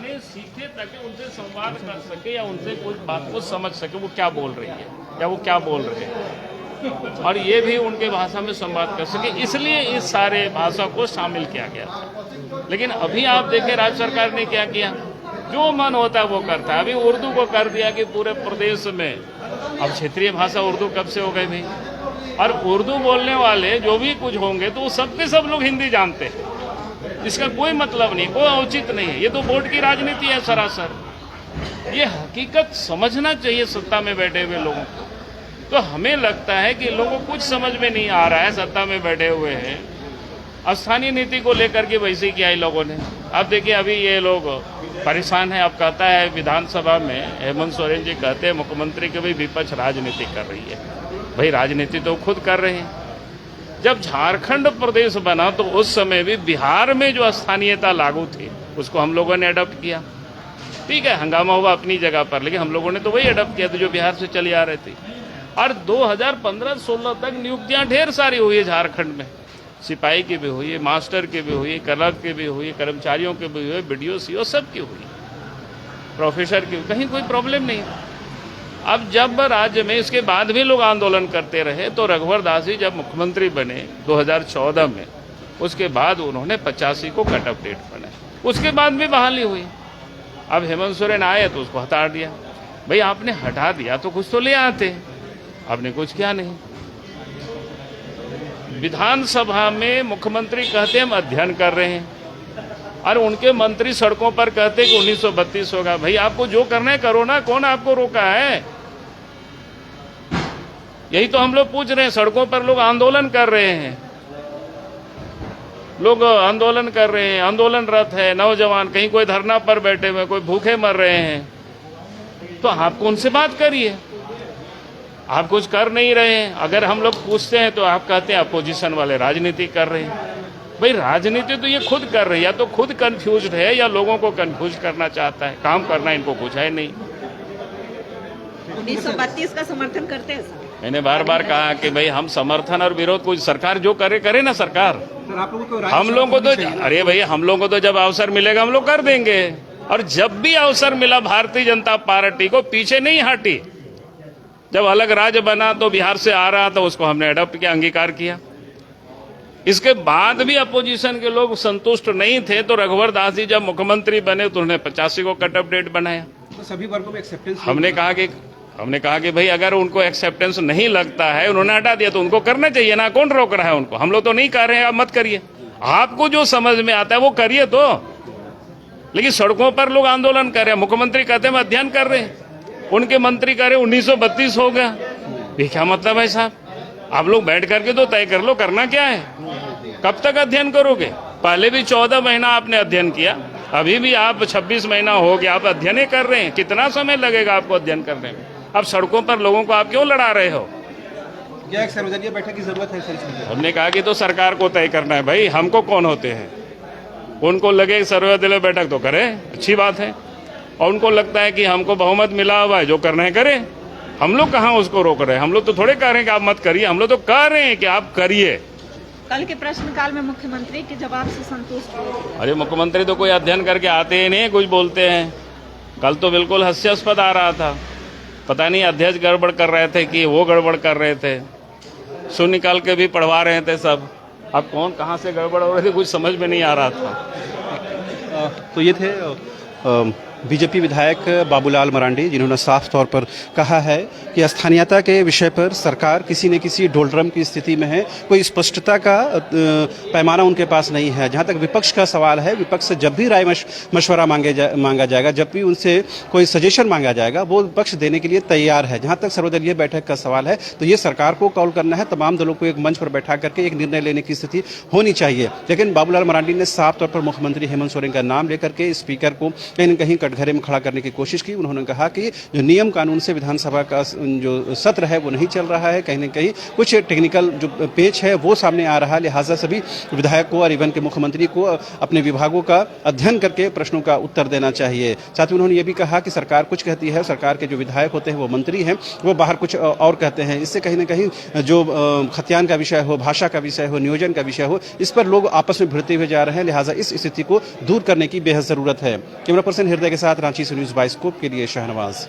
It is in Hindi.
पुराने सीखे ताकि उनसे संवाद कर सके या उनसे कुछ बात को समझ सके वो क्या बोल रही है या वो क्या बोल रहे हैं, और ये भी उनके भाषा में संवाद कर सके, इसलिए इस सारे भाषा को शामिल किया गया था। लेकिन अभी आप देखें राज्य सरकार ने क्या किया, जो मन होता है वो करता है। अभी उर्दू को कर दिया कि पूरे प्रदेश में अब क्षेत्रीय भाषा उर्दू कब से हो गई भाई, और उर्दू बोलने वाले जो भी कुछ होंगे तो वो सबके सब लोग हिंदी जानते हैं, इसका कोई मतलब नहीं, कोई औचित नहीं है। ये तो वोट की राजनीति है सरासर। ये हकीकत समझना चाहिए सत्ता में बैठे हुए लोगों को। तो हमें लगता है कि लोगों को कुछ समझ में नहीं आ रहा है, सत्ता में बैठे हुए हैं। स्थानीय नीति को लेकर के वैसे किया इन लोगों ने। अब देखिए अभी ये लोग परेशान है। अब कहता है विधानसभा में हेमंत सोरेन जी कहते हैं मुख्यमंत्री के भी विपक्ष राजनीति कर रही है। भाई राजनीति तो खुद कर रहे हैं। जब झारखंड प्रदेश बना तो उस समय भी बिहार में जो स्थानीयता लागू थी उसको हम लोगों ने अडॉप्ट किया। ठीक है, हंगामा हुआ अपनी जगह पर, लेकिन हम लोगों ने तो वही अडॉप्ट किया था जो बिहार से चली आ रही थी। और 2015-16 तक नियुक्तियां ढेर सारी हुई है झारखंड में। सिपाही की भी हुई है, मास्टर की भी हुई है, क्लर्क की भी हुई है, कर्मचारियों की भी हुई है, BDO CO सब की हुई, प्रोफेसर की, कहीं कोई प्रॉब्लम नहीं। अब जब राज्य में इसके बाद भी लोग आंदोलन करते रहे तो रघुवर दास जी जब मुख्यमंत्री बने 2014 में, उसके बाद उन्होंने 85 को कट ऑफ डेट बनाया। उसके बाद भी बहाली हुई। अब हेमंत सोरेन आए तो उसको हटा दिया। भाई आपने हटा दिया तो कुछ तो ले आते, आपने कुछ किया नहीं। विधानसभा में मुख्यमंत्री कहते हम अध्ययन कर रहे हैं और उनके मंत्री सड़कों पर कहते कि 1932 होगा। भाई आपको जो करना है करो ना, कौन आपको रोका है? यही तो हम लोग पूछ रहे हैं। सड़कों पर लोग आंदोलन कर रहे हैं, लोग आंदोलन कर रहे हैं, आंदोलनरत है नौजवान, कहीं कोई धरना पर बैठे हुए, कोई भूखे मर रहे हैं। तो आप उनसे बात करिए। आप कुछ कर नहीं रहे हैं। अगर हम लोग पूछते हैं तो आप कहते हैं अपोजिशन वाले राजनीति कर रहे हैं। भाई राजनीति तो ये खुद कर रही है, या तो खुद कंफ्यूज्ड है या लोगों को कंफ्यूज करना चाहता है। काम करना इनको कुछ है नहीं। 1932 का समर्थन करते हैं सर? मैंने बार बार कहा कि भाई हम समर्थन और विरोध, कुछ सरकार जो करे करे ना सरकार। हम लोगों को तो अरे भैया हम लोगों को तो जब अवसर मिलेगा हम लोग कर देंगे। और जब भी अवसर मिला भारतीय जनता पार्टी को पीछे नहीं हटी। जब अलग राज्य बना तो बिहार से आ रहा था, उसको हमने अडॉप्ट किया, अंगीकार किया। इसके बाद भी अपोजिशन के लोग संतुष्ट नहीं थे तो रघुवर दास जी जब मुख्यमंत्री बने तो उन्होंने 85 को कट ऑफ डेट बनाया। तो सभी वर्गों में एक्सेप्टेंस हमने कहा कि भाई अगर उनको एक्सेप्टेंस नहीं लगता है, उन्होंने हटा दिया तो उनको करना चाहिए ना। कौन रोक रहा है उनको? हम लोग तो नहीं कर रहे हैं, आप मत करिए। आपको जो समझ में आता है वो करिए तो। लेकिन सड़कों पर लोग आंदोलन कर रहे हैं, मुख्यमंत्री कहते हैं अध्ययन कर रहे हैं, उनके मंत्री कह रहे 1932 हो गया। ये क्या मतलब है साहब? आप लोग बैठ करके तो तय कर लो करना क्या है। कब तक अध्ययन करोगे? पहले भी 14 महीना आपने अध्ययन किया, अभी भी आप 26 महीना हो गया, आप अध्ययन कर रहे हैं। कितना समय लगेगा आपको अध्ययन करने में? अब सड़कों पर लोगों को आप क्यों लड़ा रहे हो? क्या एक सर्वदलीय बैठक की जरूरत है सर? हमने कहा कि तो सरकार को तय करना है। भाई हमको कौन होते हैं? उनको लगे सर्वदलीय बैठक तो करें, अच्छी बात है। और उनको लगता है कि हमको बहुमत मिला हुआ है, जो करना है करें। हम लोग कहाँ उसको रोक रहे हैं? हम लोग तो थोड़े कह रहे हैं कि आप मत करिए, हम लोग तो कह रहे हैं कि आप करिए। कल के प्रश्नकाल में मुख्यमंत्री के जवाब से संतुष्ट हो? अरे मुख्यमंत्री तो कोई अध्ययन करके आते ही नहीं, कुछ बोलते हैं। कल तो बिल्कुल हास्यास्पद आ रहा था। पता नहीं अध्यक्ष गड़बड़ कर रहे थे कि वो गड़बड़ कर रहे थे, सुन निकाल के भी पढ़वा रहे थे सब। अब कौन कहाँ से गड़बड़ हो रही थी कुछ समझ में नहीं आ रहा था। तो ये थे बीजेपी विधायक बाबूलाल मरांडी, जिन्होंने साफ तौर पर कहा है कि स्थानीयता के विषय पर सरकार किसी न किसी डोलड्रम की स्थिति में है। कोई स्पष्टता का पैमाना उनके पास नहीं है। जहां तक विपक्ष का सवाल है, विपक्ष से जब भी राय मशवरा मांगा जाएगा, जब भी उनसे कोई सजेशन मांगा जाएगा, वो विपक्ष देने के लिए तैयार है। जहां तक सर्वदलीय बैठक का सवाल है तो ये सरकार को कॉल करना है, तमाम दलों को एक मंच पर बैठा करके एक निर्णय लेने की स्थिति होनी चाहिए। लेकिन बाबूलाल मरांडी ने साफ तौर पर मुख्यमंत्री हेमंत सोरेन का नाम लेकर के स्पीकर को कहीं न कहीं कटघरे में खड़ा करने की कोशिश की। उन्होंने कहा कि जो नियम कानून से विधानसभा का जो सत्र है वो नहीं चल रहा है, कहीं न कहीं कुछ टेक्निकल जो पेच है वो सामने आ रहा है, लिहाजा सभी विधायकों और इवन के मुख्यमंत्री को अपने विभागों का अध्ययन करके प्रश्नों का उत्तर देना चाहिए। साथ ही उन्होंने ये भी कहा कि सरकार कुछ कहती है, सरकार के जो विधायक होते हैं वो मंत्री हैं, वो बाहर कुछ और कहते हैं। इससे कहीं न कहीं जो खतियान का विषय हो, भाषा का विषय हो, नियोजन का विषय हो, इस पर लोग आपस में भिड़ते हुए जा रहे हैं, लिहाजा इस स्थिति को दूर करने की बेहद जरूरत है। कैमरा पर्सन हृदय के साथ रांची से न्यूज़ बाइस्कोप के लिए शाहनवाज।